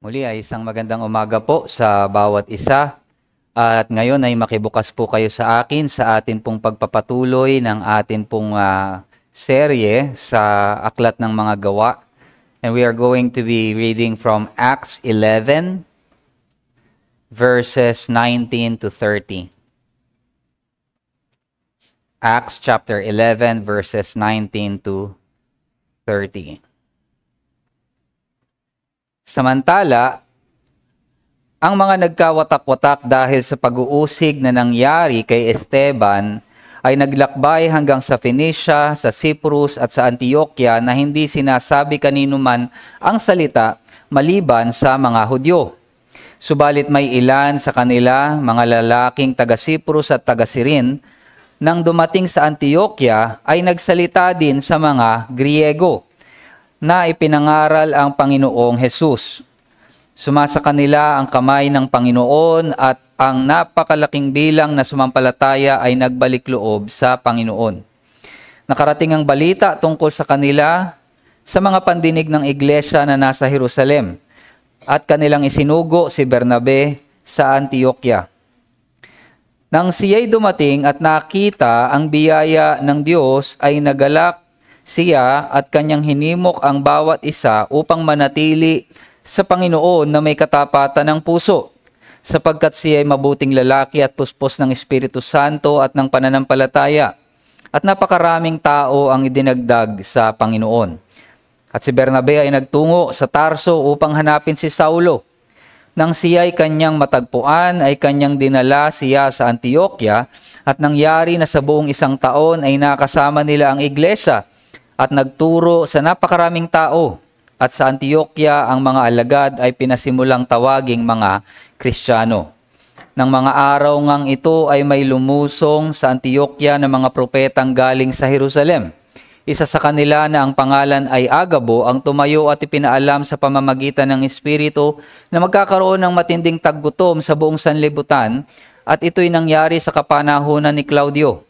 Muli ay isang magandang umaga po sa bawat isa. At ngayon ay makibukas po kayo sa akin sa atin pong pagpapatuloy ng atin pong serye sa Aklat ng Mga Gawa. And we are going to be reading from Acts 11, verses 19 to 30. Acts chapter 11, verses 19 to 30. Samantala, ang mga nagkawatak-watak dahil sa pag-uusig na nangyari kay Esteban ay naglakbay hanggang sa Phoenicia, sa Cyprus at sa Antioquia na hindi sinasabi kanino man ang salita maliban sa mga Hudyo. Subalit may ilan sa kanila, mga lalaking taga-Cyprus at taga-Cyrene, nang dumating sa Antioquia ay nagsalita din sa mga Griego na ipinangaral ang Panginoong Hesus. Sumasa kanila ang kamay ng Panginoon at ang napakalaking bilang na sumampalataya ay nagbalik loob sa Panginoon. Nakarating ang balita tungkol sa kanila sa mga pandinig ng iglesia na nasa Jerusalem at kanilang isinugo si Bernabe sa Antioquia. Nang siya'y dumating at nakita ang biyaya ng Diyos ay nagalak siya at kanyang hinimok ang bawat isa upang manatili sa Panginoon na may katapatan ng puso, sapagkat siya ay mabuting lalaki at puspos ng Espiritu Santo at ng pananampalataya, at napakaraming tao ang idinagdag sa Panginoon. At si Bernabe ay nagtungo sa Tarso upang hanapin si Saulo. Nang siya ay kanyang matagpuan, ay kanyang dinala siya sa Antioquia, at nangyari na sa buong 1 taon ay nakasama nila ang iglesia, at nagturo sa napakaraming tao, at sa Antioquia ang mga alagad ay pinasimulang tawaging mga Kristiyano. Nang mga araw ngang ito ay may lumusong sa Antioquia ng mga propetang galing sa Jerusalem. Isa sa kanila na ang pangalan ay Agabo ang tumayo at ipinaalam sa pamamagitan ng Espiritu na magkakaroon ng matinding taggutom sa buong sanlibutan, at ito'y nangyari sa kapanahunan ni Claudio.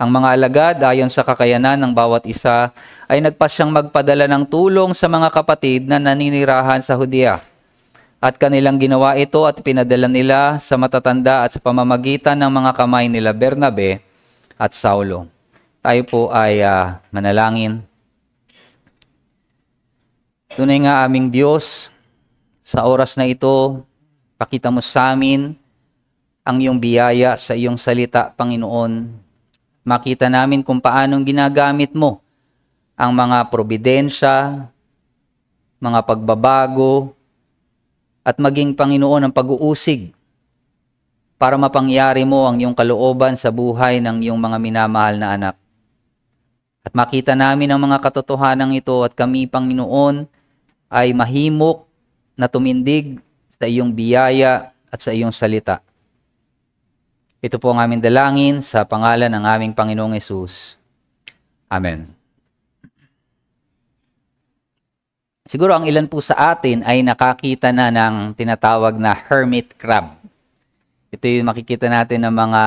Ang mga alagad, ayon sa kakayanan ng bawat isa, ay nagpasyang magpadala ng tulong sa mga kapatid na naninirahan sa Judea. At kanilang ginawa ito at pinadala nila sa matatanda at sa pamamagitan ng mga kamay nila Bernabe at Saulo. Tayo po ay manalangin. Tunay nga aming Diyos, sa oras na ito, pakita mo sa amin ang iyong biyaya sa iyong salita, Panginoon. Makita namin kung paanong ginagamit mo ang mga probidensya, mga pagbabago, at maging Panginoon ang pag-uusig para mapangyari mo ang iyong kalooban sa buhay ng iyong mga minamahal na anak. At makita namin ang mga katotohanan ito at kami, Panginoon, ay mahimok na tumindig sa iyong biyaya at sa iyong salita. Ito po ang aming dalangin sa pangalan ng aming Panginoong Hesus. Amen. Siguro ang ilan po sa atin ay nakakita na ng tinatawag na hermit crab. Ito yung makikita natin ng mga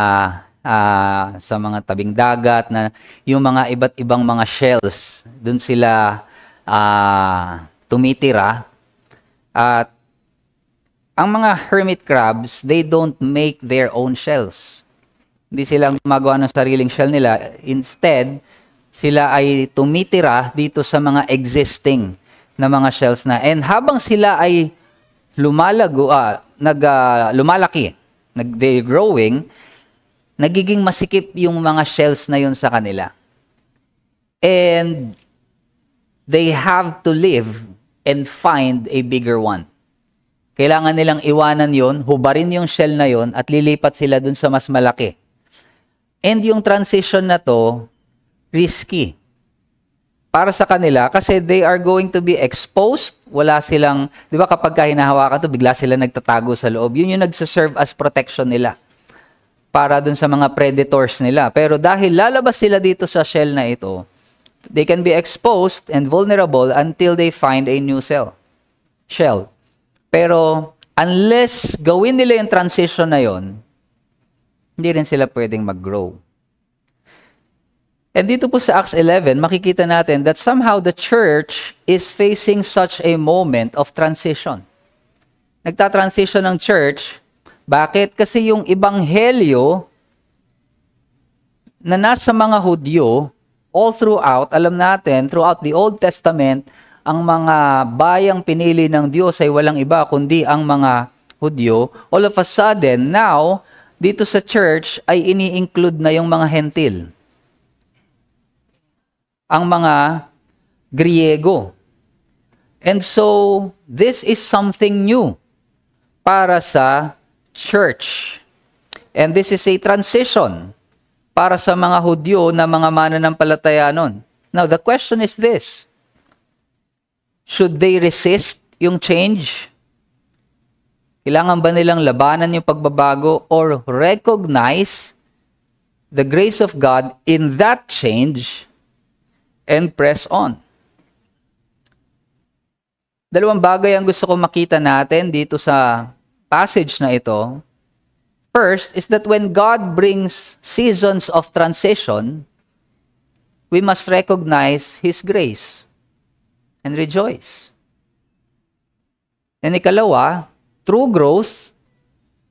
sa mga tabing dagat na yung mga iba't ibang mga shells. Doon sila tumitira. At ang mga hermit crabs, they don't make their own shells. Hindi sila gumagawa ng sariling shell nila. Instead, sila ay tumitira dito sa mga existing na mga shells na. And habang sila ay lumalaki, they're growing, nagiging masikip yung mga shells na yun sa kanila. And they have to live and find a bigger one. Kailangan nilang iwanan yon, hubarin yung shell na yon, at lilipat sila dun sa mas malaki. And yung transition na to, risky. Para sa kanila, kasi they are going to be exposed. Wala silang, di ba kapag hinahawakan to, bigla sila nagtatago sa loob. Yun yung nagsaserve as protection nila para dun sa mga predators nila. Pero dahil lalabas sila dito sa shell na ito, they can be exposed and vulnerable until they find a new shell. Pero unless gawin nila yung transition na yon, hindi rin sila pwedeng mag-grow. And dito po sa Acts 11, makikita natin that somehow the church is facing such a moment of transition. nagtatransition ng church. Bakit? Kasi yung ebanghelyo na nasa mga Hudyo, all throughout, alam natin, throughout the Old Testament, ang mga bayang pinili ng Diyos ay walang iba kundi ang mga Hudyo. All of a sudden, now, dito sa church ay ini-include na yung mga Hentil. Ang mga Griego. And so, this is something new para sa church. And this is a transition para sa mga Hudyo na mga mananampalataya nun. Now, the question is this. Should they resist yung change? Kailangan ba nilang labanan yung pagbabago or recognize the grace of God in that change and press on? Dalawang bagay ang gusto ko makita natin dito sa passage na ito. First is that when God brings seasons of transition, we must recognize His grace and rejoice. And ikalawa, true growth,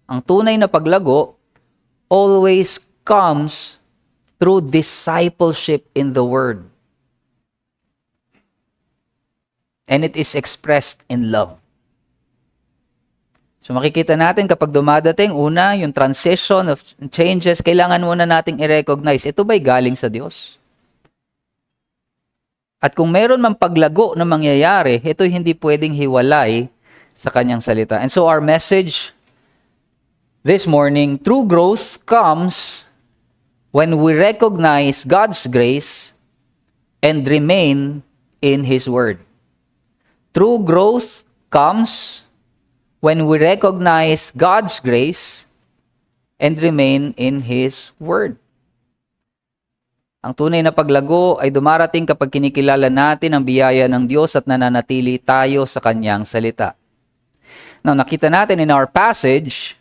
ang tunay na paglago, always comes through discipleship in the Word. And it is expressed in love. So makikita natin kapag dumadating, una, yung transition of changes, kailangan muna nating i-recognize, ito ba'y galing sa Diyos? At kung meron mang paglago na mangyayari, ito hindi pwedeng hiwalay sa kanyang salita. And so our message this morning, true growth comes when we recognize God's grace and remain in His Word. True growth comes when we recognize God's grace and remain in His Word. Ang tunay na paglago ay dumarating kapag kinikilala natin ang biyaya ng Diyos at nananatili tayo sa Kanyang salita. Now, nakita natin in our passage,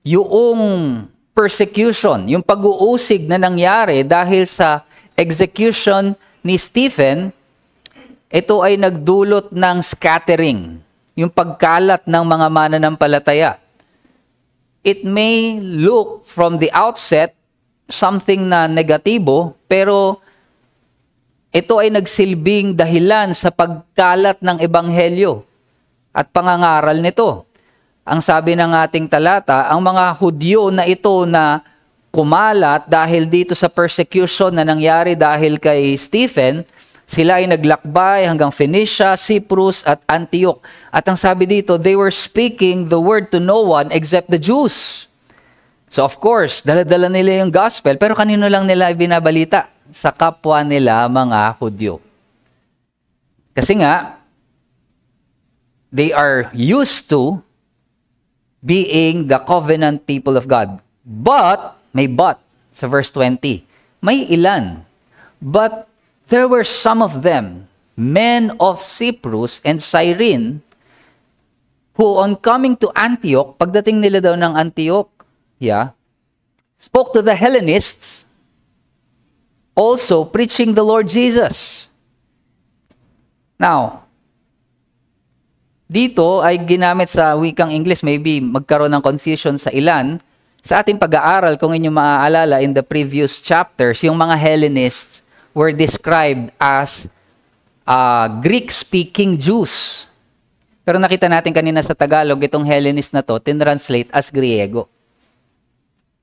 yung persecution, yung pag-uusig na nangyari dahil sa execution ni Stephen, ito ay nagdulot ng scattering, yung pagkalat ng mga mananampalataya. It may look from the outset something na negatibo, pero ito ay nagsilbing dahilan sa pagkalat ng ebanghelyo at pangangaral nito. Ang sabi ng ating talata, ang mga Hudyo na ito na kumalat dahil dito sa persecution na nangyari dahil kay Stephen, sila ay naglakbay hanggang Phoenicia, Cyprus at Antioch. At ang sabi dito, they were speaking the word to no one except the Jews. So of course, dala-dala nila yung gospel, pero kanino lang nila binabalita? Sa kapwa nila mga Hudyo. Kasi nga, they are used to being the covenant people of God. But, may but, sa verse 20, may ilan. But there were some of them, men of Cyprus and Cyrene, who on coming to Antioch, pagdating nila daw ng Antioch, spoke to the Hellenists, also preaching the Lord Jesus. Now, dito ay ginamit sa wikang English, maybe magkaroon ng confusion sa ilan. Sa ating pag-aaral, kung inyo maaalala in the previous chapters, yung mga Hellenists were described as Greek-speaking Jews. Pero nakita natin kanina sa Tagalog, itong Hellenist na to, tinranslate as Griego.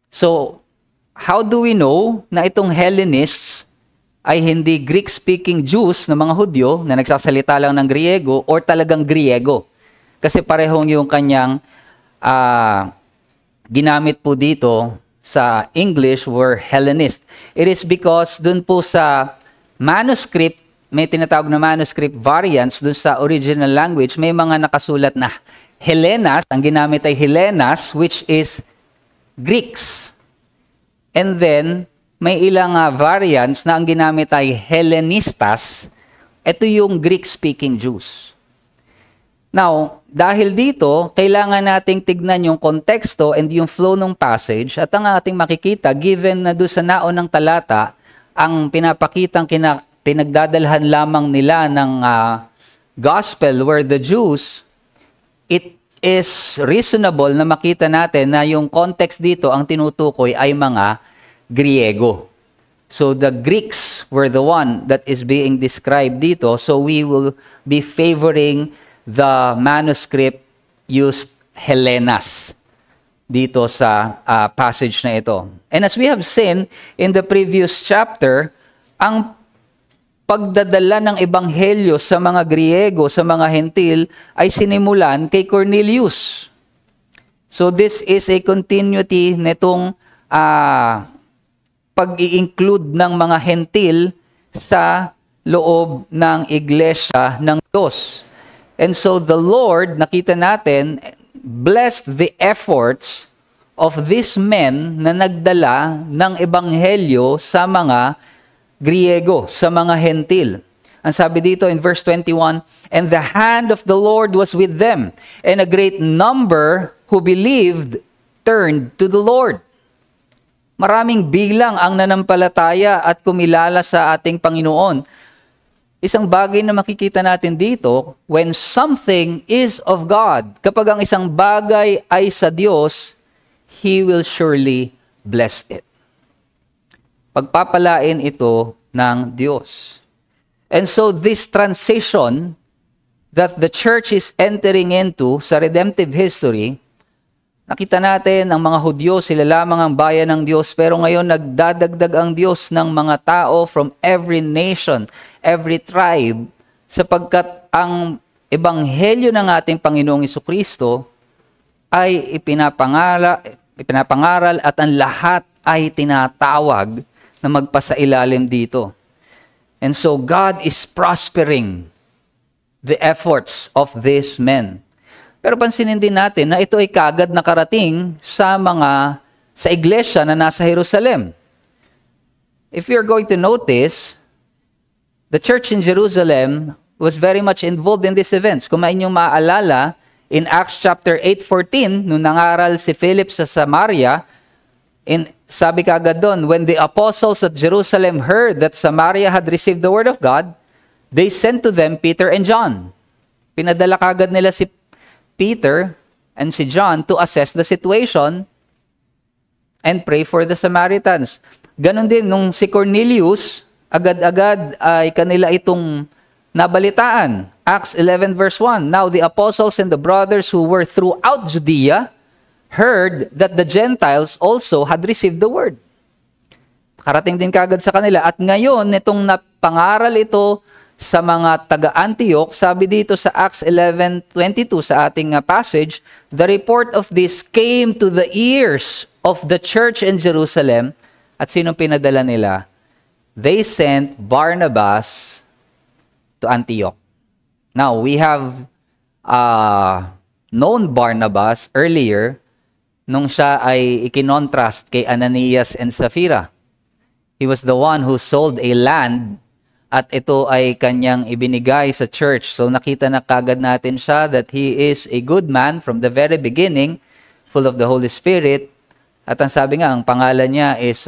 So, how do we know na itong Hellenists ay hindi Greek-speaking Jews na mga Hudyo na nagsasalita lang ng Griego or talagang Griego? Kasi parehong yung kanyang ginamit po dito sa English were Hellenist. It is because dun po sa manuscript, may tinatawag na manuscript variants dun sa original language, may mga nakasulat na Hellenas, ang ginamit ay Hellenas, which is Greeks. And then, may ilang variants na ang ginamit ay Hellenistas. Ito yung Greek-speaking Jews. Now, dahil dito, kailangan nating tignan yung konteksto and yung flow ng passage at ang ating makikita, given na doon sa naunang talata, ang pinapakitang pinagdadalhan lamang nila ng gospel were the Jews, it is reasonable na makita natin na yung context dito, ang tinutukoy ay mga Griego. So the Greeks were the one that is being described dito. So we will be favoring the manuscript used Hellenas dito sa passage na ito. And as we have seen in the previous chapter, ang pagdadala ng ebanghelyo sa mga Griego, sa mga Hentil, ay sinimulan kay Cornelius. So this is a continuity nitong pag-i-include ng mga Hentil sa loob ng iglesia ng Diyos. And so the Lord, nakita natin, blessed the efforts of these men na nagdala ng ebanghelyo sa mga Griego, sa mga Hentil. Ang sabi dito in verse 21, "And the hand of the Lord was with them, and a great number who believed turned to the Lord." Maraming bilang ang nanampalataya at kumilala sa ating Panginoon. Isang bagay na makikita natin dito, when something is of God, kapag ang isang bagay ay sa Diyos, He will surely bless it. Pagpapalain ito ng Diyos. And so this transition that the church is entering into sa redemptive history, nakita natin ang mga Hudyo, sila lamang ang bayan ng Diyos, pero ngayon nagdadagdag ang Diyos ng mga tao from every nation, every tribe, sapagkat ang ebanghelyo ng ating Panginoong Jesucristo ay ipinapangaral at ang lahat ay tinatawag na magpasailalim dito. And so God is prospering the efforts of these men. Pero pansinin din natin na ito ay kaagad nakarating sa iglesia na nasa Jerusalem. If you're going to notice, the church in Jerusalem was very much involved in these events. Kung inyong maaalala, in Acts chapter 8:14, nung nangaral si Philip sa Samaria, sabi kaagad doon, when the apostles at Jerusalem heard that Samaria had received the word of God, they sent to them Peter and John. Pinadala kaagad nila si Peter and si John to assess the situation and pray for the Samaritans. Ganon din, nung si Cornelius, agad-agad ay kanila itong nabalitaan. Acts 11 verse 1, "Now the apostles and the brothers who were throughout Judea heard that the Gentiles also had received the word." Karating din kagad sa kanila. At ngayon, itong napangaral ito sa mga taga-Antioch, sabi dito sa Acts 11:22 sa ating passage, "The report of this came to the ears of the church in Jerusalem." At sinong pinadala nila? They sent Barnabas to Antioch. Now, we have known Barnabas earlier nung siya ay ikinontrast kay Ananias and Sapphira. He was the one who sold a land at ito ay kanyang ibinigay sa church. So nakita na kagad natin siya that he is a good man from the very beginning, full of the Holy Spirit. At ang sabi nga, ang pangalan niya is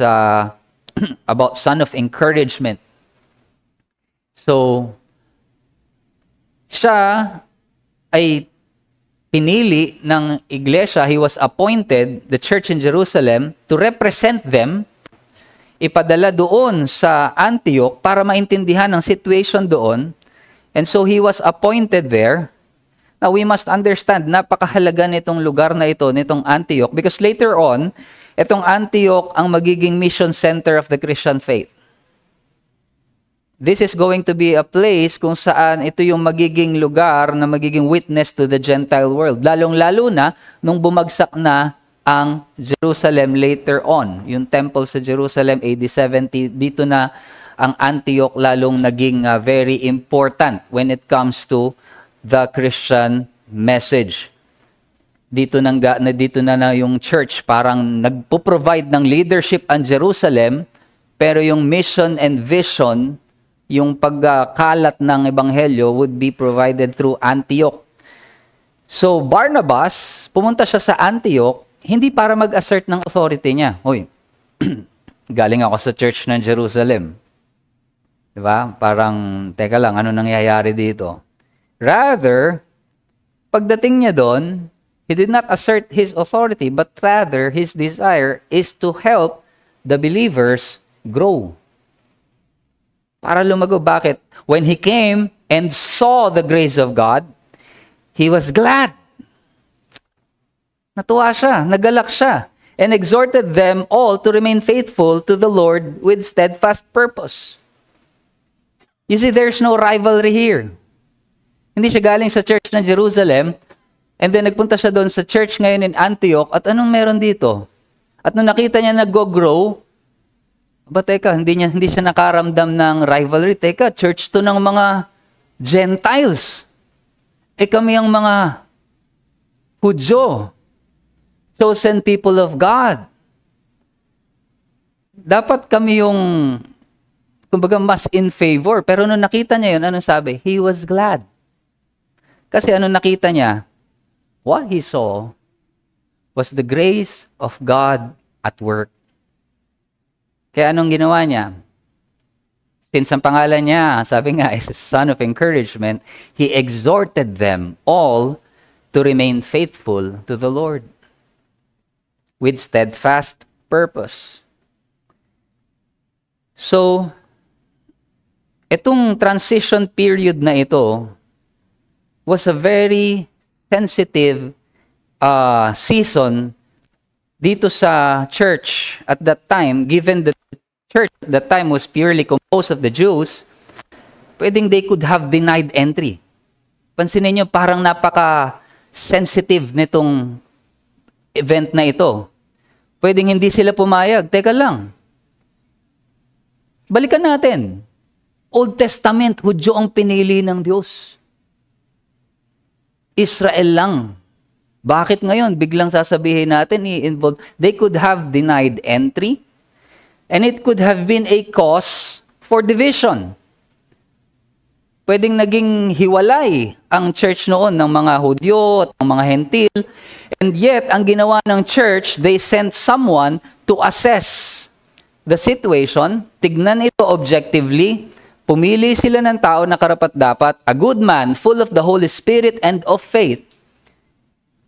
about son of encouragement. So, siya ay pinili ng iglesia, he was appointed, the church in Jerusalem, to represent them, ipadala doon sa Antioch para maintindihan ang situation doon. And so he was appointed there. Now we must understand, napakahalaga nitong lugar na ito, nitong Antioch, because later on, itong Antioch ang magiging mission center of the Christian faith. This is going to be a place kung saan ito yung magiging lugar na magiging witness to the Gentile world. Lalong-lalo na nung bumagsak na ang Jerusalem later on. Yung temple sa Jerusalem, AD 70, dito na ang Antioch lalong naging very important when it comes to the Christian message. Dito na yung church parang nagpo-provide ng leadership ang Jerusalem, pero yung mission and vision, yung pagkalat ng ebanghelyo would be provided through Antioch. So Barnabas, pumunta siya sa Antioch, hindi para mag-assert ng authority niya. Hoy, galing ako sa church ng Jerusalem. Diba? Parang, teka lang, ano nangyayari dito? Rather, pagdating niya doon, He did not assert his authority, but rather his desire is to help the believers grow. Para lumago. Bakit? When he came and saw the grace of God, he was glad. Natuwa siya, nagalak siya, and exhorted them all to remain faithful to the Lord with steadfast purpose. You see, there's no rivalry here. Hindi siya galing sa church ng Jerusalem, and then nagpunta siya doon sa church ngayon in Antioch, at anong meron dito? At nung nakita niya nag-grow, teka, hindi siya nakaramdam ng rivalry. Teka, church to ng mga Gentiles. Kami ang mga Hudyo, chosen people of God. Dapat kami yung, kumbaga, mas in favor. Pero nung nakita niya yun, anong sabi? He was glad. Kasi anong nakita niya? What he saw was the grace of God at work. Kaya anong ginawa niya? Since ang pangalan niya, sabi nga, is a son of encouragement, he exhorted them all to remain faithful to the Lord with steadfast purpose. So, itong transition period na ito was a very sensitive season dito sa church at that time, given the church at that time was purely composed of the Jews, pwedeng they could have denied entry. Pansinin niyo, parang napaka-sensitive nitong event na ito. Pwedeng hindi sila pumayag. Teka lang. Balikan natin. Old Testament, Hudyo ang pinili ng Diyos. Israel lang. Bakit ngayon? Biglang sasabihin natin, i-involve. They could have denied entry, and it could have been a cause for division. Pwedeng naging hiwalay ang church noon ng mga Hudyo at ng mga Hentil. And yet, ang ginawa ng church, they sent someone to assess the situation. Tignan ito objectively. Pumili sila ng tao na karapat-dapat, a good man, full of the Holy Spirit and of faith.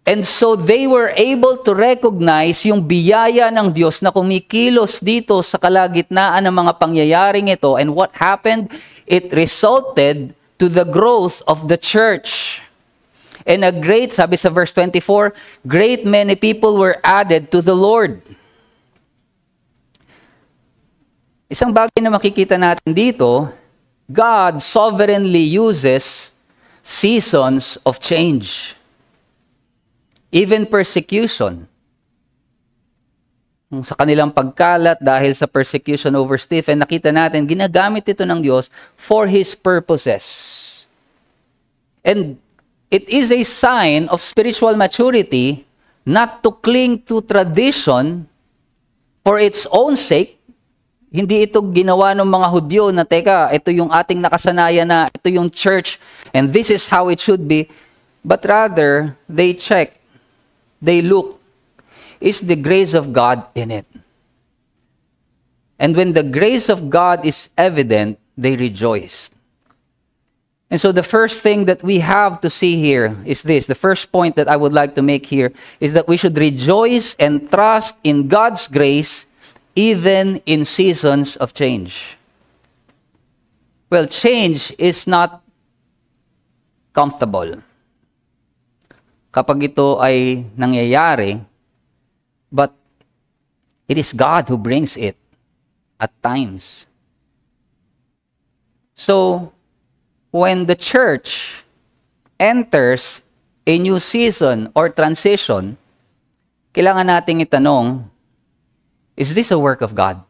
And so they were able to recognize yung biyaya ng Diyos na kumikilos dito sa kalagitnaan ng mga pangyayaring ito. And what happened? It resulted to the growth of the church. And a great, sabi sa verse 24, great many people were added to the Lord. Isang bagay na makikita natin dito, God sovereignly uses seasons of change. Even persecution. Sa kanilang pagkalat dahil sa persecution over Stephen, nakita natin, ginagamit ito ng Diyos for His purposes. And it is a sign of spiritual maturity not to cling to tradition for its own sake. Hindi ito ginawa ng mga Hudyo na, teka, ito yung ating nakasanayan na, ito yung church, and this is how it should be. But rather, they check. They look, is the grace of God in it? And when the grace of God is evident, they rejoice. And so the first thing that we have to see here is this. The first point that I would like to make here is that we should rejoice and trust in God's grace even in seasons of change. Well, change is not comfortable kapag ito ay nangyayari, but it is God who brings it at times. So, when the church enters a new season or transition, kailangan nating itanong, is this a work of God?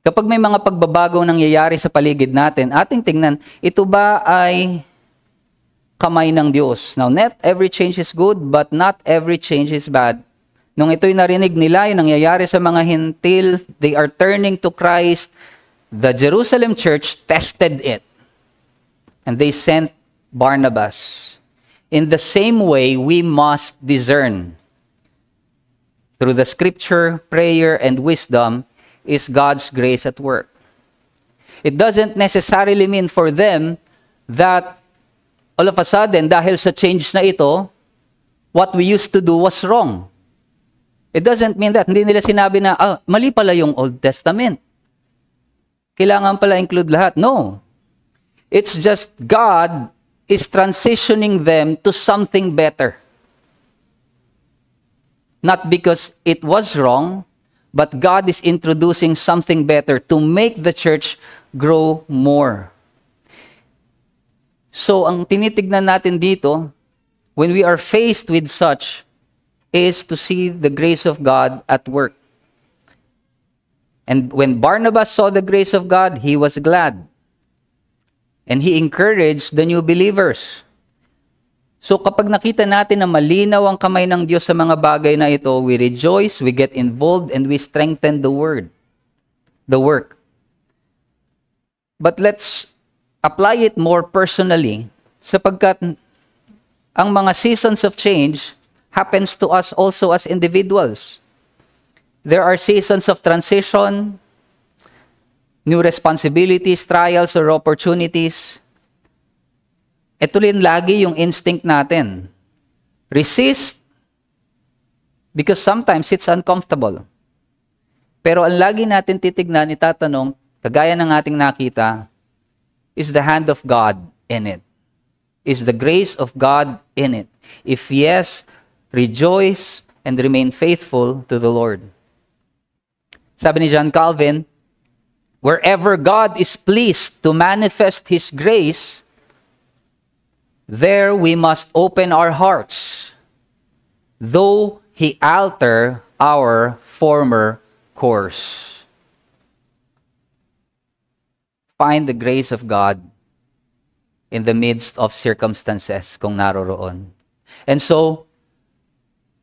Kapag may mga pagbabagong nangyayari sa paligid natin, ating tingnan, ito ba ay kamay ng Diyos? Now, not every change is good, but not every change is bad. Nung ito'y narinig nila, yung nangyayari sa mga Hentil, they are turning to Christ. The Jerusalem church tested it. And they sent Barnabas. In the same way, we must discern. Through the scripture, prayer, and wisdom is God's grace at work. It doesn't necessarily mean for them that all of a sudden, dahil sa change na ito, what we used to do was wrong. It doesn't mean that. Hindi nila sinabi na, mali pala yung Old Testament. Kailangan pala include lahat. No. It's just God is transitioning them to something better. Not because it was wrong, but God is introducing something better to make the church grow more. So, ang tinitignan natin dito, when we are faced with such, is to see the grace of God at work. And when Barnabas saw the grace of God, he was glad. And he encouraged the new believers. So kapag nakita natin na malinaw ang kamay ng Diyos sa mga bagay na ito, we rejoice, we get involved, and we strengthen the work. But let's apply it more personally, sapagkat ang mga seasons of change happens to us also as individuals. There are seasons of transition, new responsibilities, trials, or opportunities. Ito rin lagi yung instinct natin. Resist because sometimes it's uncomfortable. Pero ang lagi natin titignan, itatanong, kagaya ng ating nakita, is the hand of God in it? Is the grace of God in it? If yes, rejoice and remain faithful to the Lord. Sabi ni John Calvin, wherever God is pleased to manifest His grace, there we must open our hearts, though He alter our former course. Find the grace of God in the midst of circumstances kung naroroon. And so,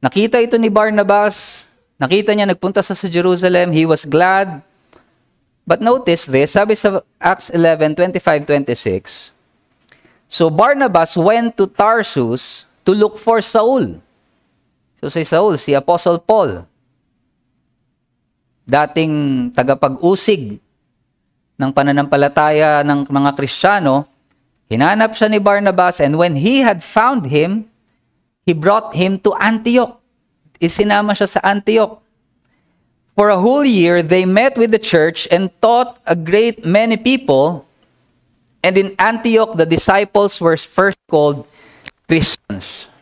nakita ito ni Barnabas, nakita niya nagpunta sa Jerusalem, he was glad. But notice this, sabi sa Acts 11:25-26, so Barnabas went to Tarsus to look for Saul. So si Saul, si Apostle Paul, dating tagapag-usig ng pananampalataya ng mga Kristiyano, hinanap siya ni Barnabas, and when he had found him, he brought him to Antioch. Isinama siya sa Antioch. For a whole year, they met with the church and taught a great many people. And in Antioch, the disciples were first called Christians.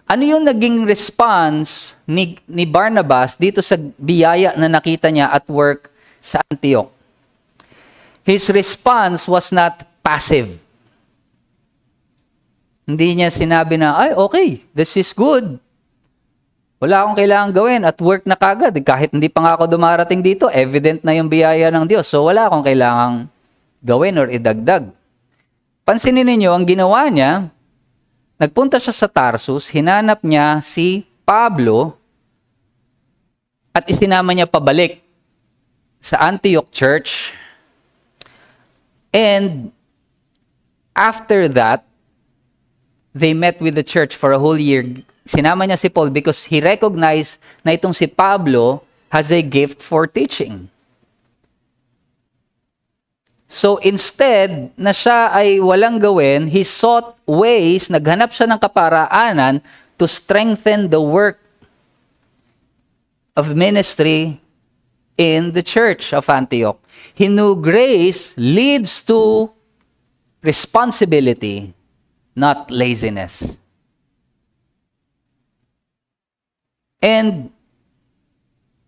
Ano yung naging response ni Barnabas dito sa biyaya na nakita niya at work sa Antioch? His response was not passive. Hindi niya sinabi na, ay, okay, this is good. Wala akong kailangan gawin at work na kagad. Kahit hindi pa nga ako dumarating dito, evident na yung biyaya ng Diyos. So wala akong kailangang gawin or idagdag. Pansinin ninyo, ang ginawa niya, nagpunta siya sa Tarsus, hinanap niya si Pablo at isinama niya pabalik sa Antioch Church. And after that, they met with the church for a whole year. Sinama niya si Paul because he recognized na itong si Pablo has a gift for teaching. So instead na siya ay walang gawin, he sought ways, naghanap siya ng kaparaanan to strengthen the work of ministry in the church of Antioch. He knew grace leads to responsibility, not laziness. And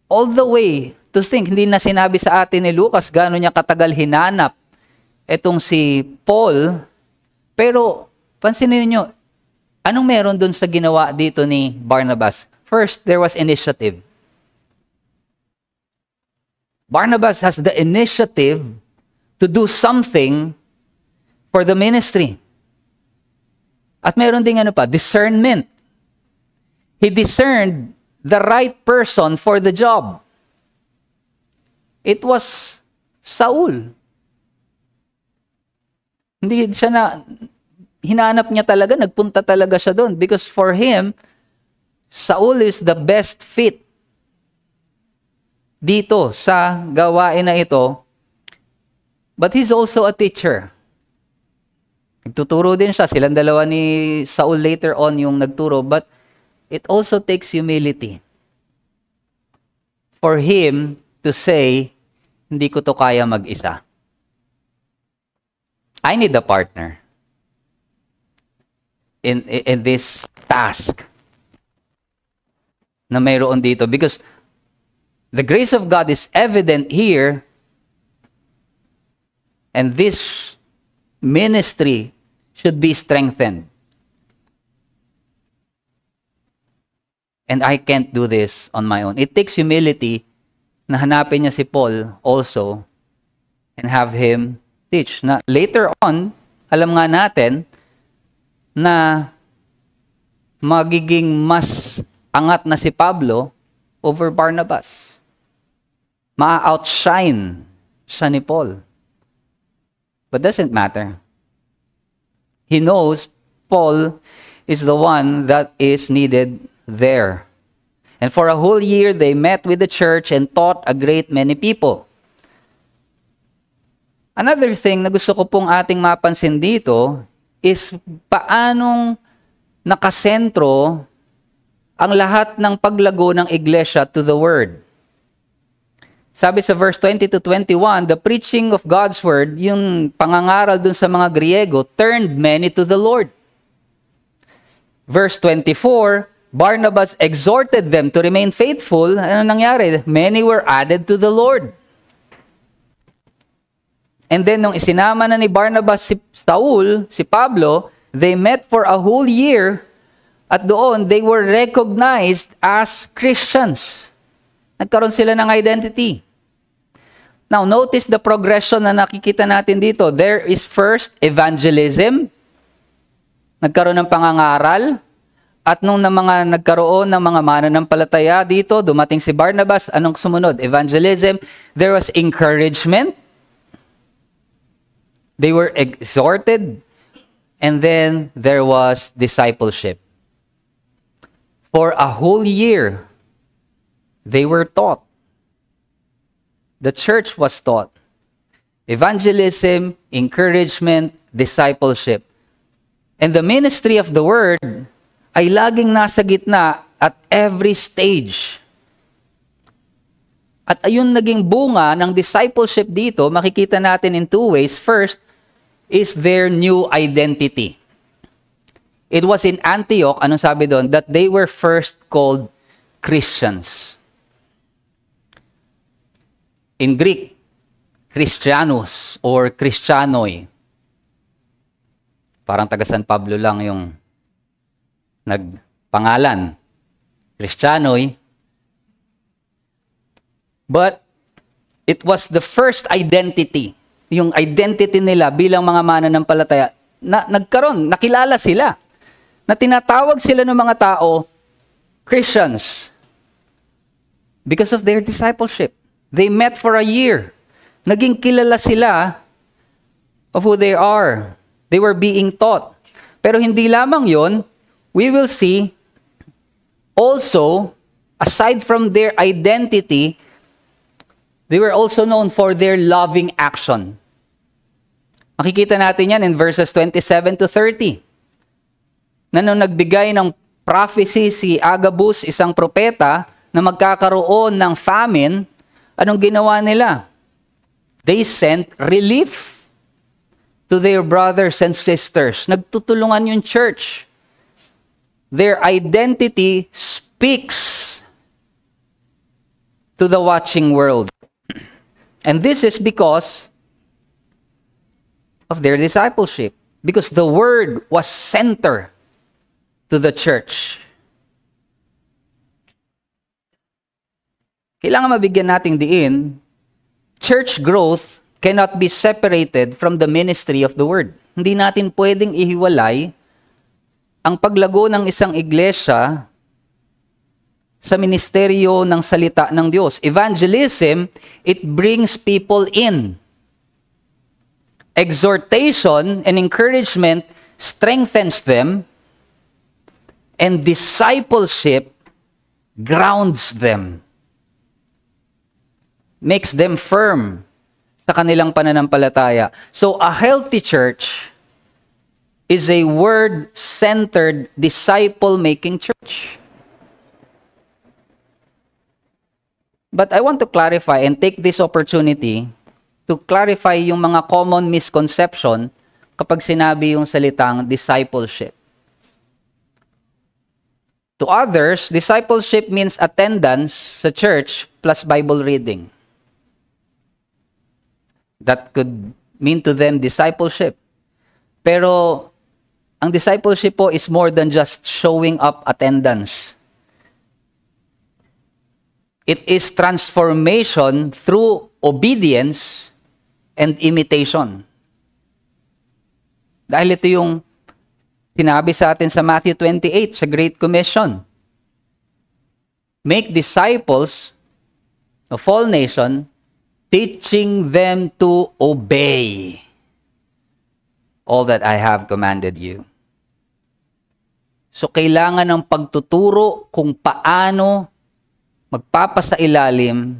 all the way to think, hindi na sinabi sa atin ni Lucas gaano niya katagal hinanap etong si Paul. Pero pansinin niyo, anong meron dun sa ginawa dito ni Barnabas? First, there was initiative. Barnabas has the initiative to do something for the ministry. At meron ding discernment. He discerned the right person for the job. It was Saul. Hindi siya hinanap niya talaga, nagpunta talaga siya doon because for him, Saul is the best fit dito sa gawain na ito. But he's also a teacher. Nagtuturo din siya. Silang dalawa ni Saul later on yung nagturo. But it also takes humility for him to say, hindi ko to kaya mag-isa. I need a partner in this task na mayroon dito. Because the grace of God is evident here, and this ministry should be strengthened. And I can't do this on my own. It takes humility na hanapin niya si Paul also and have him teach. Na later on, alam nga natin na magiging mas angat na si Pablo over Barnabas. Ma-outshine siya ni Paul. But doesn't matter. He knows Paul is the one that is needed there. And for a whole year, they met with the church and taught a great many people. Another thing na gusto ko pong ating mapansin dito is paanong nakasentro ang lahat ng paglago ng iglesia to the Word. Sabi sa verse 20 to 21, the preaching of God's Word, yung pangangaral dun sa mga Griego, turned many to the Lord. Verse 24, Barnabas exhorted them to remain faithful. Ano nangyari? Many were added to the Lord. And then, nung isinama na ni Barnabas si Saul, si Pablo, they met for a whole year, at doon, they were recognized as Christians. Nagkaroon sila ng identity. Now, notice the progression na nakikita natin dito. There is first evangelism. Nagkaroon ng pangangaral. At nung nagkaroon ng mga mananampalataya dito, dumating si Barnabas, anong sumunod? Evangelism. There was encouragement. They were exhorted. And then there was discipleship. For a whole year, they were taught. The church was taught. Evangelism, encouragement, discipleship. And the ministry of the Word ay laging nasa gitna at every stage. At ayun naging bunga ng discipleship dito, makikita natin in two ways. First is their new identity. It was in Antioch, anong sabi doon? That they were first called Christians. In Greek, Christianos or Christianoi. Parang taga San Pablo lang yung nagpangalan. Christianoi. But it was the first identity. Yung identity nila bilang mga mananampalataya na nagkaroon, nakilala sila. Na tinatawag sila ng mga tao Christians because of their discipleship. They met for a year. Naging kilala sila of who they are. They were being taught. Pero hindi lamang yon, we will see also, aside from their identity, they were also known for their loving action. Makikita natin yan in verses 27 to 30. Na nung nagbigay ng prophecy si Agabus, isang propeta, na magkakaroon ng famine, anong ginawa nila? They sent relief to their brothers and sisters. Nagtutulungan yung church. Their identity speaks to the watching world. And this is because of their discipleship. Because the Word was center to the church. Kailangan mabigyan nating diin, church growth cannot be separated from the ministry of the Word. Hindi natin pwedeng ihiwalay ang paglago ng isang iglesia sa ministeryo ng salita ng Diyos. Evangelism, it brings people in. Exhortation and encouragement strengthens them, and discipleship grounds them. Makes them firm sa kanilang pananampalataya. So, a healthy church is a word-centered, disciple-making church. But I want to clarify and take this opportunity to clarify yung mga common misconception kapag sinabi yung salitang discipleship. To others, discipleship means attendance sa church plus Bible reading. That could mean to them discipleship. Pero ang discipleship po is more than just showing up attendance. It is transformation through obedience and imitation. Dahil ito yung sinabi sa atin sa Matthew 28, sa Great Commission. Make disciples of all nations, teaching them to obey all that I have commanded you. So kailangan ng pagtuturo kung paano magpapasailalim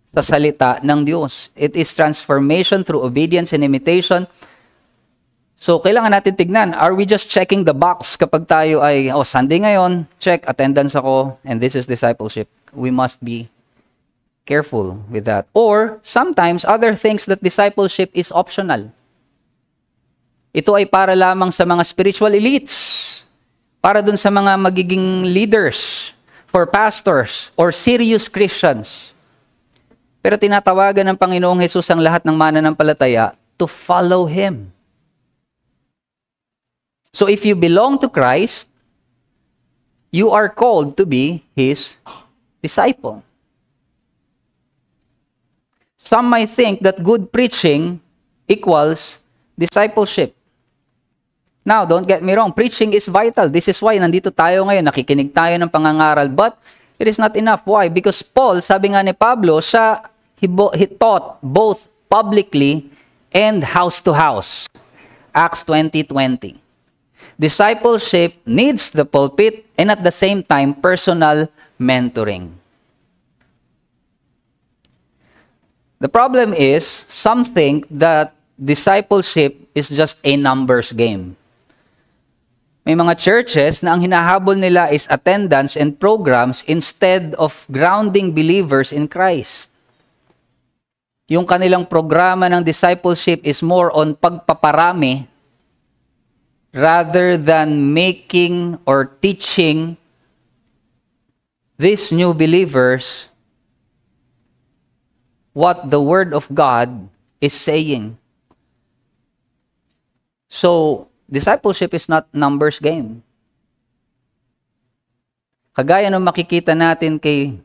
sa salita ng Diyos. It is transformation through obedience and imitation. So, kailangan natin tignan, are we just checking the box kapag tayo ay, Sunday ngayon, check, attendance ako, and this is discipleship. We must be careful with that. Or, sometimes, other things that discipleship is optional. Ito ay para lamang sa mga spiritual elites, para dun sa mga magiging leaders, for pastors, or serious Christians. Pero tinatawagan ng Panginoong Hesus ang lahat ng mananampalataya to follow Him. So if you belong to Christ, you are called to be His disciple. Some might think that good preaching equals discipleship. Now, don't get me wrong, preaching is vital. This is why nandito tayo ngayon, nakikinig tayo ng pangangaral. But it is not enough. Why? Because Paul, sabi nga ni Pablo, he taught both publicly and house to house. Acts 20:20. Discipleship needs the pulpit and at the same time, personal mentoring. The problem is, some think that discipleship is just a numbers game. May mga churches na ang hinahabol nila is attendance and programs instead of grounding believers in Christ. Yung kanilang programa ng discipleship is more on pagpaparami rather than making or teaching these new believers what the Word of God is saying. So, discipleship is not numbers game. Kagaya ng makikita natin kay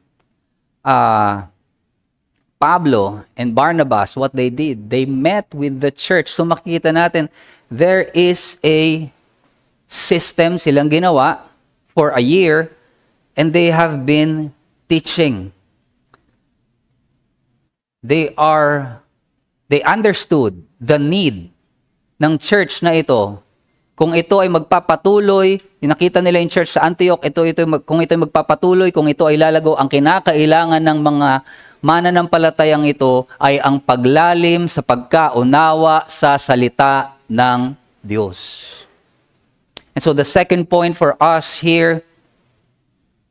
Pablo and Barnabas, what they did, they met with the church. So makikita natin, there is a system silang ginawa for a year and they have been teaching. They understood the need ng church na ito. Kung ito ay magpapatuloy, nakita nila yung church sa Antioch, kung ito ay magpapatuloy, kung ito ay lalago, ang kinakailangan ng mga mananampalatayang ito ay ang paglalim sa pagkaunawa sa salita ng Diyos. And so the second point for us here,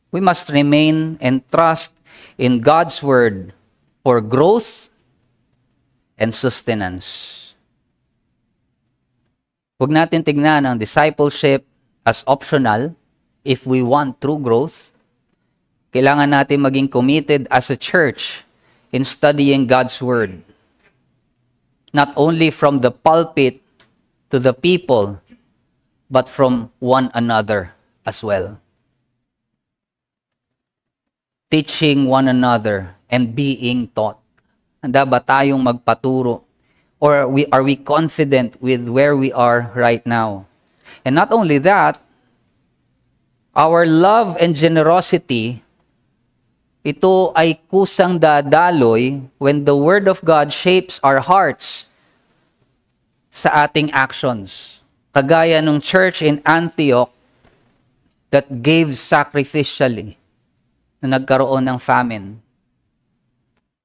we must remain and trust in God's Word for growth and sustenance. Huwag natin tignan ang discipleship as optional if we want true growth. Kailangan natin maging committed as a church in studying God's Word. Not only from the pulpit to the people, but from one another as well. Teaching one another and being taught. Handa ba tayong magpaturo? Or are we confident with where we are right now? And not only that, our love and generosity, ito ay kusang dadaloy when the Word of God shapes our hearts sa ating actions. Kagaya ng church in Antioch that gave sacrificially na nagkaroon ng famine.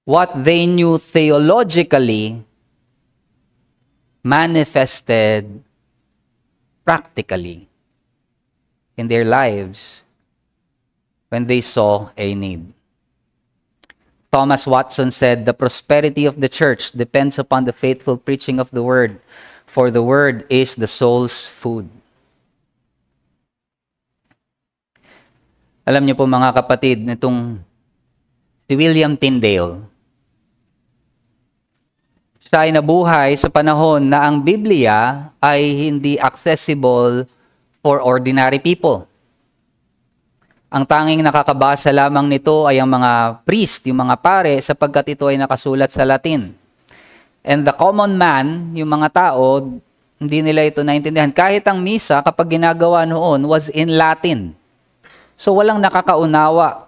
What they knew theologically manifested practically in their lives when they saw a need. Thomas Watson said, "The prosperity of the church depends upon the faithful preaching of the word, for the word is the soul's food." Alam niyo po mga kapatid, nitong si William Tyndale, siya ay nabuhay sa panahon na ang Biblia ay hindi accessible for ordinary people. Ang tanging nakakabasa lamang nito ay ang mga priest, yung mga pare, sapagkat ito ay nakasulat sa Latin. And the common man, yung mga tao, hindi nila ito naintindihan. Kahit ang misa, kapag ginagawa noon, was in Latin. So walang nakakaunawa.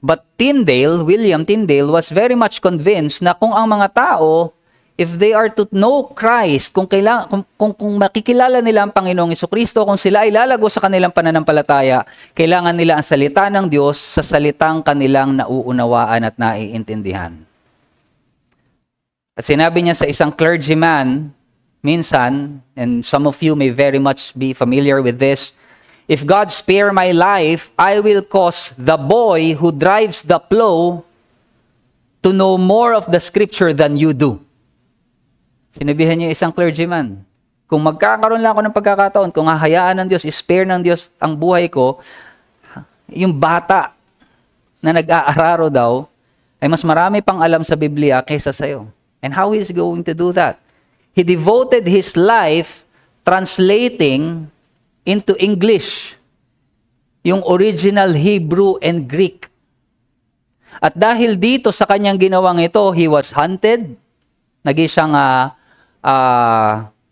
But Tyndale, William Tyndale, was very much convinced na kung ang mga tao, if they are to know Christ, kung makikilala nila ang Panginoong Jesucristo, kung sila ay lalago sa kanilang pananampalataya, kailangan nila ang salita ng Diyos sa salitang kanilang nauunawaan at naiintindihan. At sinabi niya sa isang clergyman, minsan, and some of you may very much be familiar with this, "If God spare my life, I will cause the boy who drives the plow to know more of the scripture than you do." Sinabihan niya isang clergyman, kung magkakaroon lang ako ng pagkakataon, kung hahayaan ng Diyos, spare ng Diyos ang buhay ko, yung bata na nag-aararo daw, ay mas marami pang alam sa Biblia kaysa sa'yo. And how is he going to do that? He devoted his life translating into English yung original Hebrew and Greek. At dahil dito sa kanyang ginawang ito, he was hunted, naging siyang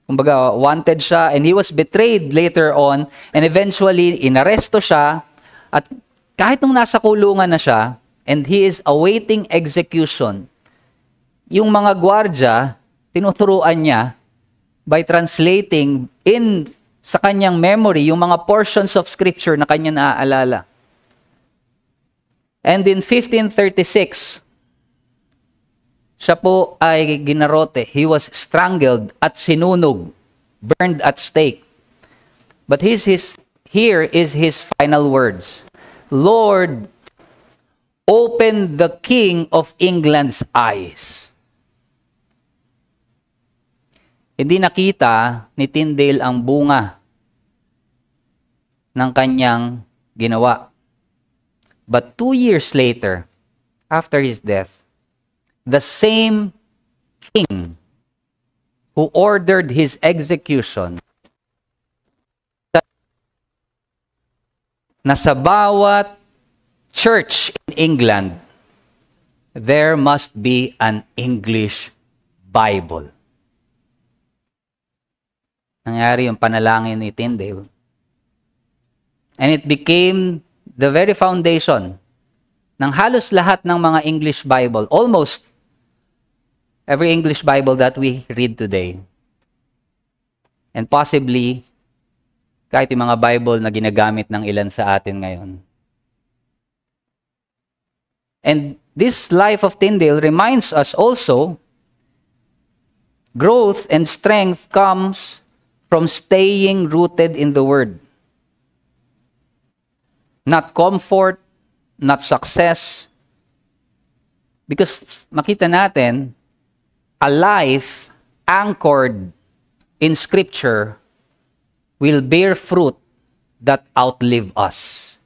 kumbaga wanted siya, and he was betrayed later on, and eventually inaresto siya, at kahit nung nasa kulungan na siya and he is awaiting execution, yung mga gwardya tinuturuan niya by translating in sa kanyang memory yung mga portions of scripture na kanya naaalala. And in 1536, siya po ay ginarote. He was strangled at sinunog, burned at stake. But here is his final words. "Lord, open the King of England's eyes." Hindi nakita ni Tyndale ang bunga ng kanyang ginawa. But 2 years later, after his death, the same king who ordered his execution, na sa bawat church in England, there must be an English Bible. Nangyari yung panalangin ni Tyndale. And it became the very foundation ng halos lahat ng mga English Bible, almost every English Bible that we read today. And possibly, kahit yung mga Bible na ginagamit ng ilan sa atin ngayon. And this life of Tyndale reminds us also, growth and strength comes from staying rooted in the Word. Not comfort, not success. Because makita natin, a life anchored in Scripture will bear fruit that outlive us.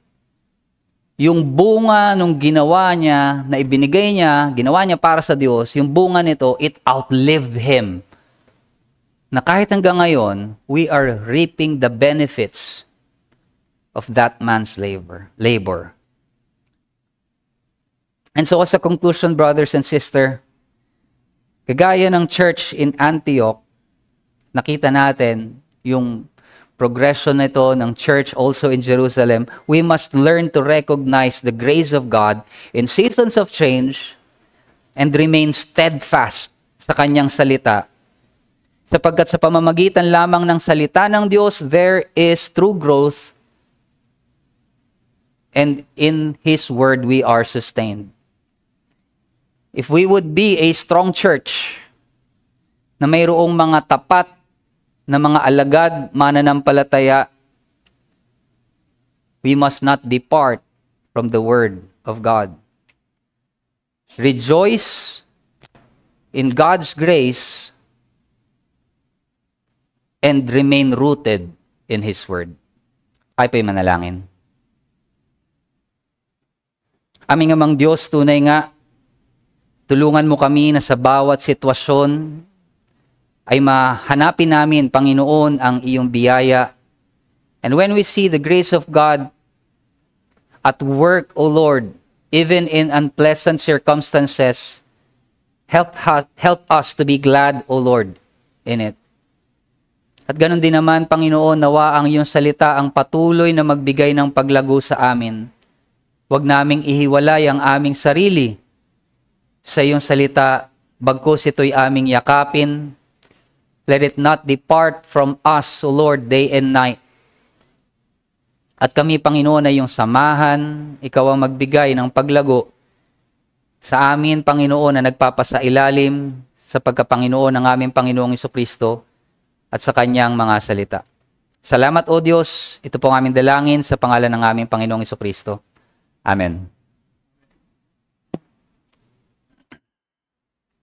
Yung bunga nung ginawa niya, na ibinigay niya, ginawa niya para sa Diyos, yung bunga nito, it outlived Him. Na kahit hanggang ngayon, we are reaping the benefits of that man's labor. And so as a conclusion, brothers and sisters, kagaya ng church in Antioch, nakita natin yung progression nito ng church also in Jerusalem. We must learn to recognize the grace of God in seasons of change and remain steadfast sa kanyang salita. Sapagkat sa pamamagitan lamang ng salita ng Diyos, there is true growth, and in His Word we are sustained. If we would be a strong church na mayroong mga tapat na mga alagad, mananampalataya, we must not depart from the Word of God. Rejoice in God's grace and remain rooted in His Word. Ay pa'y manalangin. Aming amang Diyos, tunay nga, tulungan mo kami na sa bawat sitwasyon ay mahanapin namin, Panginoon, ang iyong biyaya. And when we see the grace of God at work, O Lord, even in unpleasant circumstances, help us to be glad, O Lord, in it. At ganun din naman, Panginoon, nawa ang iyong salita ang patuloy na magbigay ng paglago sa amin. Huwag naming ihiwalay ang aming sarili sa iyong salita, bagkus ito'y aming yakapin. Let it not depart from us, O Lord, day and night. At kami, Panginoon, ay iyong samahan, ikaw ang magbigay ng paglago sa amin, Panginoon, na nagpapasailalim sa pagkapanginoon ng aming Panginoong Jesucristo at sa kanyang mga salita. Salamat, O Diyos. Ito po ang aming dalangin sa pangalan ng aming Panginoong Jesucristo. Amen.